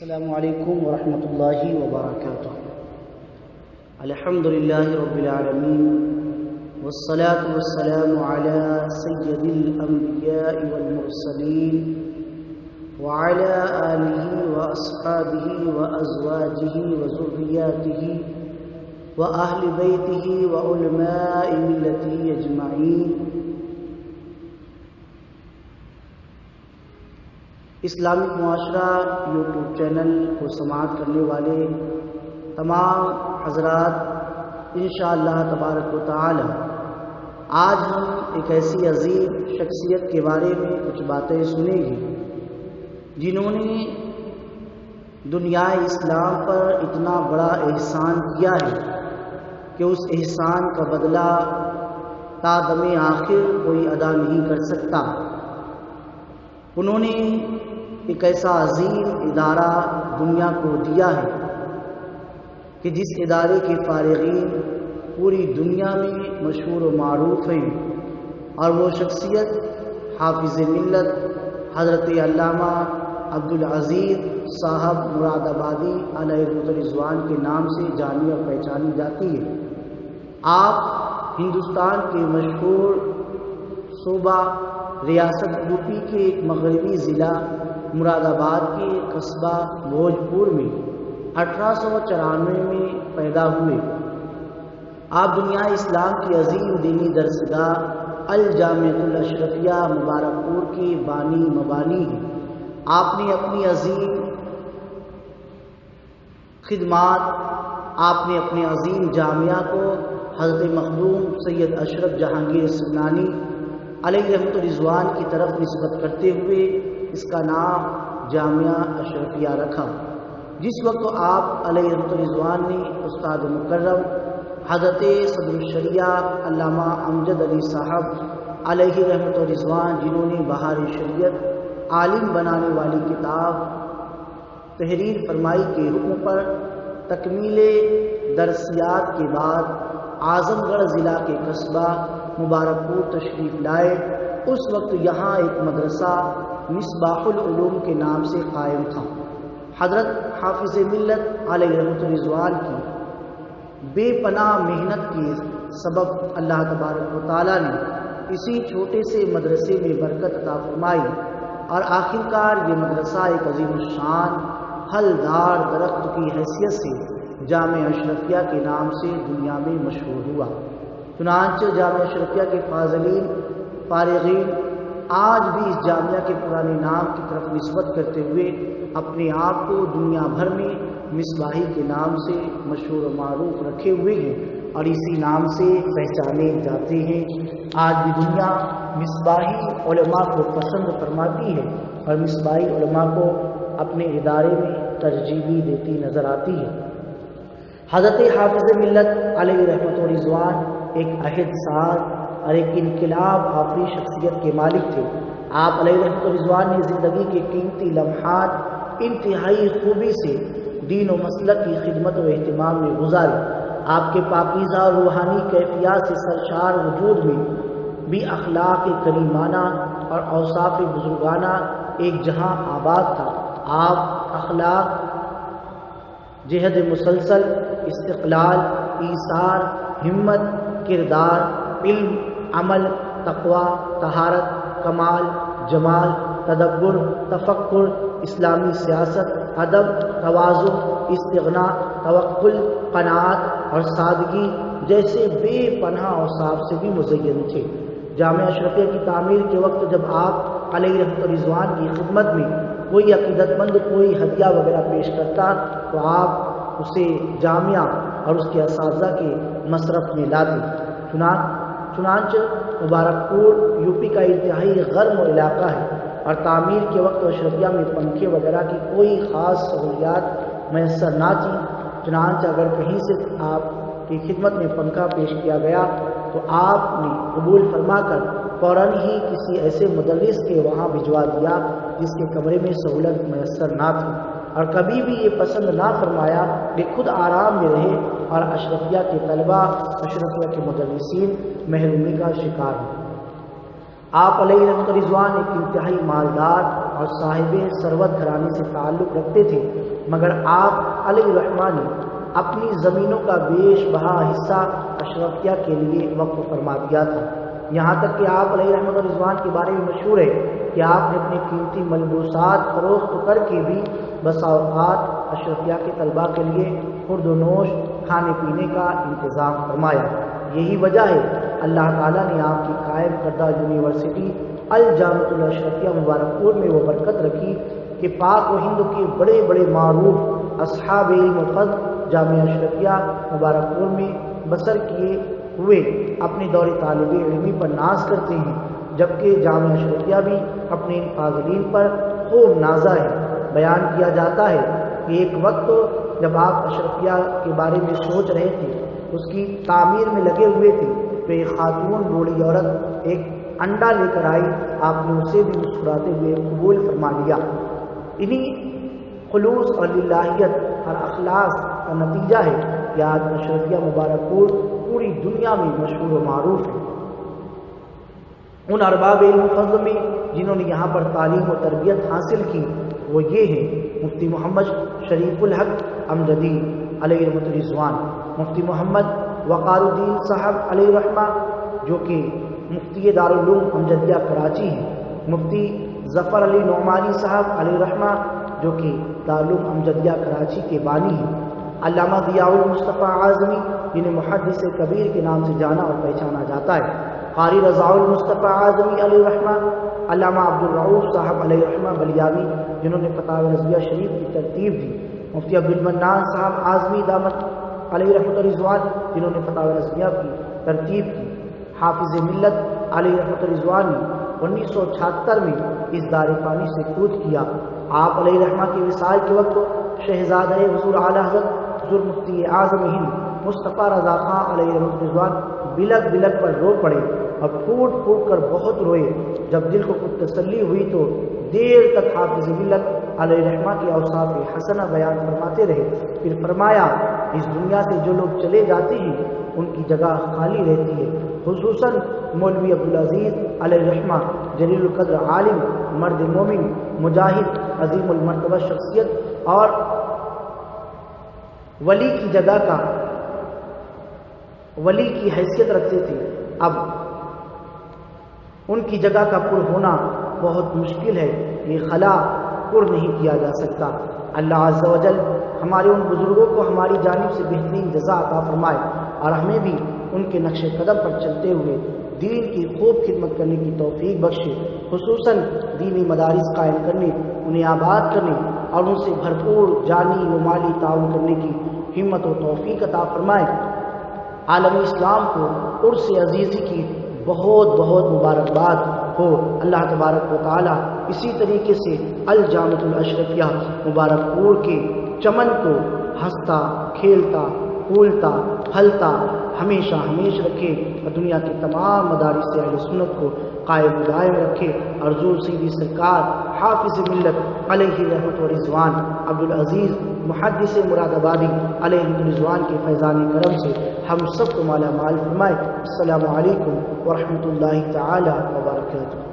السلام علیکم ورحمۃ اللہ وبرکاتہ۔ الحمد للہ رب العالمین والصلاة والسلام علی سید الانبیاء والمرسلین وعلی آلہ واصحابہ وازواجہ وذریاتہ واہل بیتہ وعلماء ملتہ اجمعین۔ اسلامک معاشرہ یوٹیوب چینل کو سماعت کرنے والے تمام حضرات، انشاءاللہ تبارک و تعالی آج ہم ایک ایسی عظیم شخصیت کے بارے میں کچھ باتیں سنیں گے جنہوں نے دنیا اسلام پر اتنا بڑا احسان کیا ہے کہ اس احسان کا بدلہ تا دم آخر کوئی ادا نہیں کر سکتا۔ انہوں نے ایک ایسا عظیم ادارہ دنیا کو دیا ہے کہ جس ادارے کے فارغین پوری دنیا میں مشہور و معروف ہیں، اور وہ شخصیت حافظ ملت حضرت علامہ عبدالعزیز صاحب مراد آبادی علیہ رضوان کے نام سے جانی اور پہچانی جاتی ہے۔ آپ ہندوستان کے مشہور صوبہ ریاست یو پی کے ایک مغربی ضلع مراد آباد کے قصبہ بھوجپور میں 1894 میں پیدا ہوئے۔ آپ دنیا اسلام کی عظیم دینی درسگاہ الجامعۃ الاشرفیہ مبارک پور کے بانی مبانی ہیں۔ آپ نے اپنی عظیم خدمات، آپ نے اپنے عظیم جامعہ کو حضرت مخدوم سید اشرف جہانگیر سمنانی علیہ رحمۃ رضوان کی طرف نسبت کرتے ہوئے اس کا نام جامعہ اشرفیہ رکھا۔ جس وقت آپ علیہ رحمۃ رضوان نے استاد مکرم حضرت صدر الشریعہ علامہ امجد علی صاحب علیہ رحمۃ رضوان، جنہوں نے بہار شریعت عالم بنانے والی کتاب تحریر فرمائی کے حکم پر تکمیل درسیات کے بعد اعظم گڑھ ضلع کے قصبہ مبارک پور تشریف لائے، اس وقت یہاں ایک مدرسہ مصباح العلوم کے نام سے قائم تھا۔ حضرت حافظ ملت علیہ رحمۃ رضوان کی بے پناہ محنت کے سبب اللہ تبارک و تعالیٰ نے اسی چھوٹے سے مدرسے میں برکت عطا فرمائی، اور آخرکار یہ مدرسہ ایک عظیم الشان پھلدار درخت کی حیثیت سے جامعہ اشرفیہ کے نام سے دنیا میں مشہور ہوا۔ چنانچہ جامعہ اشرفیہ کے فاضلین فارغین آج بھی اس جامعہ کے پرانے نام کی طرف نسبت کرتے ہوئے اپنے آپ کو دنیا بھر میں مصباحی کے نام سے مشہور و معروف رکھے ہوئے ہیں، اور اسی نام سے پہچانے جاتے ہیں۔ آج بھی دنیا مصباحی علماء کو پسند فرماتی ہے، اور مصباحی علماء کو اپنے ادارے میں ترجیح بھی دیتی نظر آتی ہے۔ حضرت حافظ ملت علیہ رحمۃ رضوان ایک عہد ساز اور ایک انقلاب آفری شخصیت کے مالک تھے۔ آپ علیہ رحمۃ رضوان نے زندگی کے قیمتی لمحات انتہائی خوبی سے دین و مسلک کی خدمت و اہتمام میں گزارے۔ آپ کے پاکیزہ اور روحانی کیفیات سے سرشار وجود میں بھی اخلاق کریمانہ اور اوصاف بزرگانہ ایک جہاں آباد تھا۔ آپ اخلاق، جہد مسلسل، استقلال، ایثار، ہمت، کردار، علم، عمل، تقوی، طہارت، کمال، جمال، تدبر، تفکر، اسلامی سیاست، ادب، تواضع، استغنا، توکل، قناعت اور سادگی جیسے بے پناہ اوصاف سے بھی مزین تھے۔ جامعہ اشرفیہ کی تعمیر کے وقت جب آپ علیہ رحمۃ رضوان کی خدمت میں کوئی عقیدت مند کوئی ہدیہ وغیرہ پیش کرتا تو آپ اسے جامعہ اور اس کے اساتذہ کے مصرف میں لاتے۔ چنانچہ مبارک پور یو پی کا انتہائی گرم علاقہ ہے، اور تعمیر کے وقت اشرفیہ میں پنکھے وغیرہ کی کوئی خاص سہولیات میسر نہ تھیں۔ چنانچہ اگر کہیں سے آپ کی خدمت میں پنکھا پیش کیا گیا تو آپ نے قبول فرما کر فوراً ہی کسی ایسے مدرس کے وہاں بھجوا دیا جس کے کمرے میں سہولت میسر نہ تھی، اور کبھی بھی یہ پسند نہ فرمایا کہ خود آرام میں رہے اور اشرفیہ کے طلباء، اشرفیہ کے مدرسین محرومی کا شکار ہوں۔ آپ علیہ رحمۃ رضوان ایک انتہائی مالدار اور صاحب ثروت گھرانے سے تعلق رکھتے تھے، مگر آپ علیہ الرحمٰن نے اپنی زمینوں کا بیش بہا حصہ اشرفیہ کے لیے وقف فرما دیا تھا۔ یہاں تک کہ آپ علیہ رحمت و رضوان کے بارے میں مشہور ہے کہ آپ نے اپنے قیمتی ملبوسات فروخت کر کے بھی بسا اوقات اشرفیہ کے طلباء کے لیے خورد و نوش کھانے پینے کا انتظام فرمایا۔ یہی وجہ ہے اللہ تعالیٰ نے آپ کی قائم کردہ یونیورسٹی الجامعۃ الاشرفیہ مبارک پور میں وہ برکت رکھی کہ پاک و ہند کے بڑے بڑے معروف اصحاب علم و فضل جامعہ اشرفیہ مبارک پور میں بسر کیے ہوئے اپنے دور طالب علمی پر ناز کرتے ہیں، جبکہ جامعہ اشرفیہ بھی اپنے ان فاضلین پر خوب نازا ہے۔ بیان کیا جاتا ہے کہ ایک وقت جب آپ اشرفیہ کے بارے میں سوچ رہے تھے، اس کی تعمیر میں لگے ہوئے تھے، تو ایک خاتون بوڑھی عورت ایک انڈا لے کر آئی، آپ نے اسے بھی مسکراتے ہوئے قبول فرما لیا۔ انہی خلوص اور للہیت اور اخلاص کا نتیجہ ہے کہ آج اشرفیہ مبارک پور پوری دنیا میں مشہور و معروف ہے۔ ان ارباب علم و فضل میں جنہوں نے یہاں پر تعلیم و تربیت حاصل کی وہ یہ ہیں مفتی محمد شریف الحق امجدی علیہ رحمۃ رضوان، مفتی محمد وقار الدین صاحب علیہ رحمہ جو کہ مفتی دارالعلوم امجدیہ کراچی ہیں، مفتی ظفر علی نعمانی صاحب علیہ رحمہ جو کہ دارالعلوم امجدیہ کراچی کے بانی ہیں، علامہ ضیاء المصطفیٰ اعظمی جنہیں محدث کبیر کے نام سے جانا اور پہچانا جاتا ہے، قاری رضا المصطفیٰ اعظمی علیہ رحمہ، علامہ عبدالرؤوف صاحب علیہ رحمہ بلیاوی جنہوں نے فتاوی رضویہ شریف کی ترتیب دی، مفتی عبدالمنان صاحب اعظمی دامت علیہ رحمۃ رضوان جنہوں نے فتاوی رضویہ کی ترتیب کی، حافظ ملت علیہ رحمۃ رضوان نے 1976 میں اس دار فانی سے کود کیا۔ آپ علیہ رحمہ کے وصال کے وقت شہزادہ حضور اعلیٰ حضرت حضور مفتی اعظم ہند مصطفیٰ رضا خان علیہ رحمۃ رضوان بلک بلک پر رو پڑے اور پھوٹ پھوٹ کر بہت روئے۔ جب دل کو کچھ تسلی ہوئی تو دیر تک حافظ ملت علیہ رحمہ کے اوصاف حسنہ بیان فرماتے رہے، پھر فرمایا اس دنیا سے جو لوگ چلے جاتے ہیں ان کی جگہ خالی رہتی ہے، خصوصاً مولوی عبدالعزیز علیہ رحمہ جلیل القدر عالم، مرد مومن، مجاہد، عظیم المرتبہ شخصیت اور ولی کی جگہ کا ولی کی حیثیت رکھتے تھے، اب ان کی جگہ کا پر ہونا بہت مشکل ہے، یہ خلا پر نہیں کیا جا سکتا۔ اللہ عز و جل ہمارے ان بزرگوں کو ہماری جانب سے بہترین جزا عطا فرمائے اور ہمیں بھی ان کے نقش قدم پر چلتے ہوئے دین کی خوب خدمت کرنے کی توفیق بخشے، خصوصاً دینی مدارس قائم کرنے، انہیں آباد کرنے اور ان سے بھرپور جانی و مالی تعاون کرنے کی ہمت و توفیق عطا فرمائے۔ عالم اسلام کو عرس عزیزی کی بہت بہت مبارکباد ہو۔ اللہ تبارک و تعالی اسی طریقے سے الجامعۃ الاشرفیہ مبارک پور کے چمن کو ہنستا کھیلتا پھولتا پھلتا ہمیشہ ہمیشہ رکھے اور دنیا کے تمام مدارس اہل سنت کو قائم دائم رکھے اور حضور سیدی سرکار حافظ ملت علیہ رحمت و رضوان عبدالعزیز محدث مراد آبادی علیہ رضوان کے فیضان کرم سے ہم سب کو مالا مال فرمائے۔ السلام علیکم ورحمۃ اللہ تعالی وبرکاتہ۔